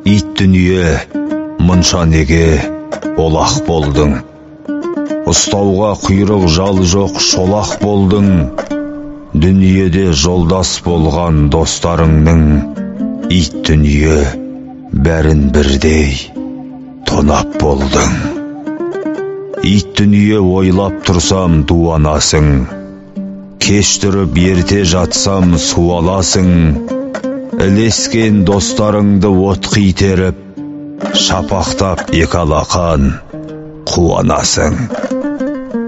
Ит дүние, мұнша неге олақ болдың? Ұстауға құйрық жал жоқ шолақ болдың. Дүниеде жолдас болған достарыңның, ит дүние бәрін бірдей тонап болдың. Ит дүние ойлап тұрсам дуанасың, кештіріп ерте жатсам суаласың. Ілескен достарыңды от қитеріп, шапақтап екалақан қуанасың.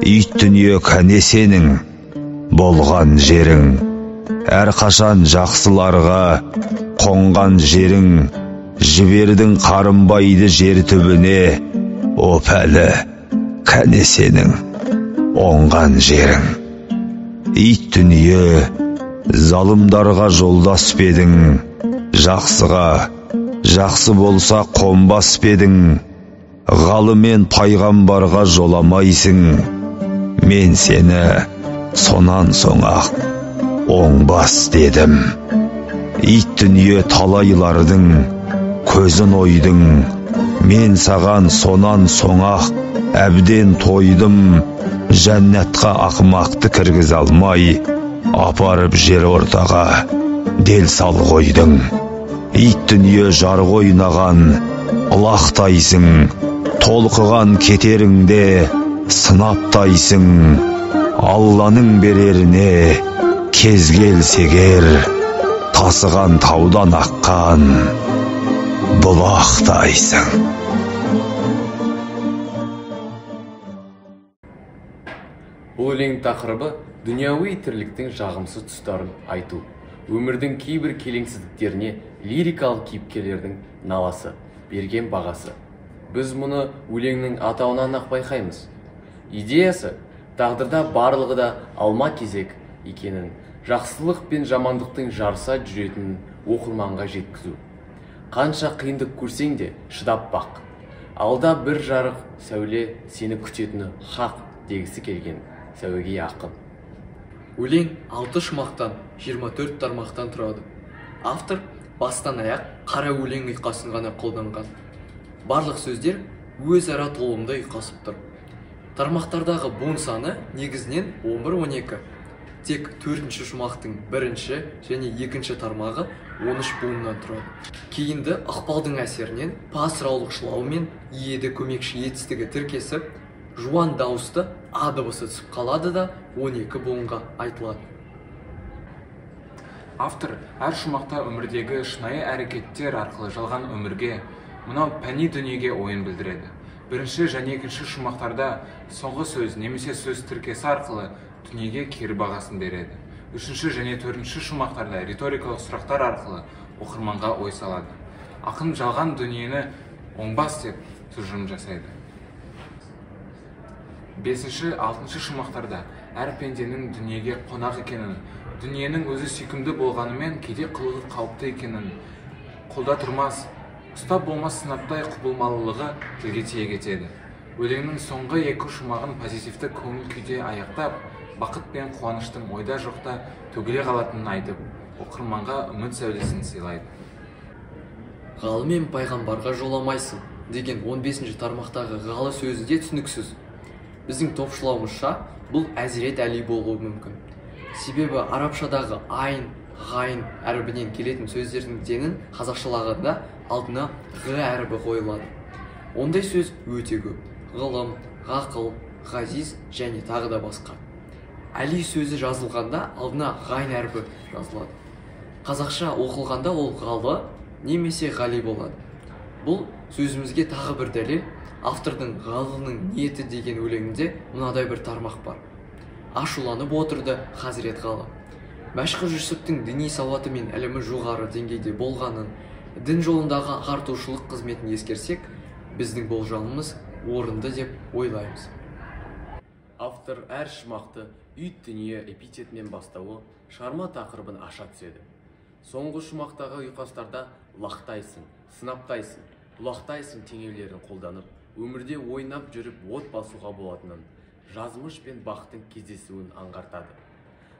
Ит дүние кәне сенің болған жерің, әрқашан жақсыларға қонған жерің. Жібердің қарынбайды жер түбіне, о пәлі кәне сенің оңған жерің. Ит дүние залымдарға жолдас бедің, жақсыға жақсы болса қонбас бедің. Ғалымен пайғамбарға жоламайсың, мен сені сонан соң-ақ оңбас дедім. Ит дүние талайлардың көзін ойдың, мен саған сонан соң-ақ әбден тойдым. Жәннатқа ақымақты кіргіз алмай, апарып жер ортаға дел сал қойдың. Ит дүние жарғы ойнаған ылақтайсың, толқыған кетеріңде сынаптайсың. Алланың береріне кез келсегер, тасыған таудан аққан бұлақтайсың. Бұл өлең тақырыбы дүнияуи тірліктің жағымсыз тұстарын айту, өмірдің кейбір келеңсіздіктеріне лирикалық кейіпкерлердің наласы, берген бағасы. Біз мұны өлеңнің атауынан ақ байқаймыз. Идеясы тағдырда барлығы да алма кезек екенін, жақсылық пен жамандықтың жарыса жүретінін оқырманға жеткізу. Қанша қиындық көрсең де шыдап бақ, алда бір жарық сәуле сені күтетіні хақ дегісі келген сәуегей ақын. Өлең 6 шумақтан 24 тармақтан тұрады. Автор бастан аяқ қара өлең ұйқасын ғана қолданған. Барлық сөздер өзара толымды ұйқасып тұр. Тармақтардағы буын саны негізінен 11-12. Тек 4-ші шумақтың 1-ші және 2-ші тармағы 13 буыннан тұрады. Кейінді ықпалдың әсерінен пасыраулықшылау мен иеді көмекші етістігі тіркесіп, жуан дауысты а дыбысы түсіп қалады да 12 буынға айтылады. Автор әр шумақта өмірдегі шынайы әрекеттер арқылы жалған өмірге, мынау пәни дүниеге ойын білдіреді. 1-ші және 2-ші шумақтарда соңғы сөз немесе сөз тіркесі арқылы дүниеге кері бағасын береді. 3-ші және 4-ші шумақтарда риторикалық сұрақтар арқылы оқырманға ой салады. Ақын жалған дүниені оңбас деп тұжырым жасайды. 5-ші, 6-ші шумақтарда әр пенденің дүниеге қонақ екенін, дүниенің өзі сүйкімді болғанымен кейде қылығы қауіпті екенін, қолда тұрмас, ұстап болмас сынаптай құбылмалылығы тілге тиек етеді. Өлеңнің соңғы 2 шумағын позитивті көңіл күйде аяқтап, бақыт пен қуаныштың ойда жоқта төгіле қалатынын айтып, оқырманға үміт сәулесін сыйлайды. Ғалымен пайғамбарға жоламайсың деген 15-ші тармақтағы ғалы сөзі де түсініксіз. Біздің топшылауымызша бұл Әзірет Әли болуы мүмкін. Себебі арабшадағы айн, ғайн әрібінен келетін сөздердің денін қазақшалағанда алдына ғ әрібі қойылады. Ондай сөз өте көп: ғылым, ғақыл, ғазиз және тағы да басқа. Әли сөзі жазылғанда алдына ғайн әрібі жазылады. Қазақша оқылғанда ол ғалы немесе ғали болады. Бұл сөзімізге тағы бір дәлел. Автордың ғалының ниеті деген өлеңінде мынадай бір тармақ бар. Ашуланып отырды Хазірет Ғалы. Мәшһүр Жүсіптің діни сауаты мен ілімі жоғары деңгейде болғанын, дін жолындағы ағартушылық қызметін ескерсек, біздің болжамымыз орынды деп ойлаймыз. Автор әр шумақты ит дүние эпитетімен бастауы шығарма тақырыбын аша түседі. Соңғы шумақтағы ұйқастарда лақтайсың, сынаптайсың, бұлақтайсың теңеулерін қолданып, өмірде ойнап жүріп от басуға болатынын, жазмыш пен бақтың кездесуін аңғартады.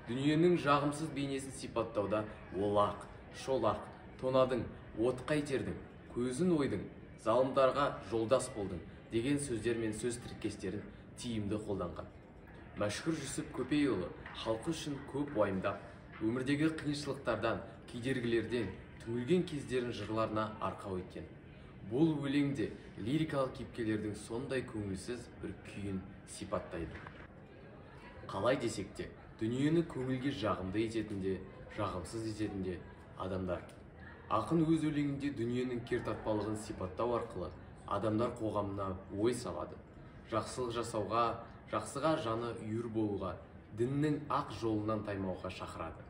Дүниенің жағымсыз бейнесін сипаттауда олақ, шолақ, тонадың, отқа итердің, көзін ойдың, залымдарға жолдас болдың деген сөздер мен сөз тіркестерін тиімді қолданған. Мәшһүр Жүсіп Көпейұлы халқы үшін көп уайымдап, өмірдегі қиыншылықтардан, кедергілерден түңілген кездерін жырларына арқау еткен. Бұл өлеңде лирикалық кейіпкерлердің сондай көңілсіз бір күйін сипаттайды. Қалай десек те, дүниені көңілге жағымды ететін де, жағымсыз ететін де адамдар. Ақын өз өлеңінде дүниенің кертартпалығын сипаттау арқылы адамдар қоғамына ой салады. Жақсылық жасауға, жақсыға жаны үйір болуға, діннің ақ жолынан таймауға шақырады.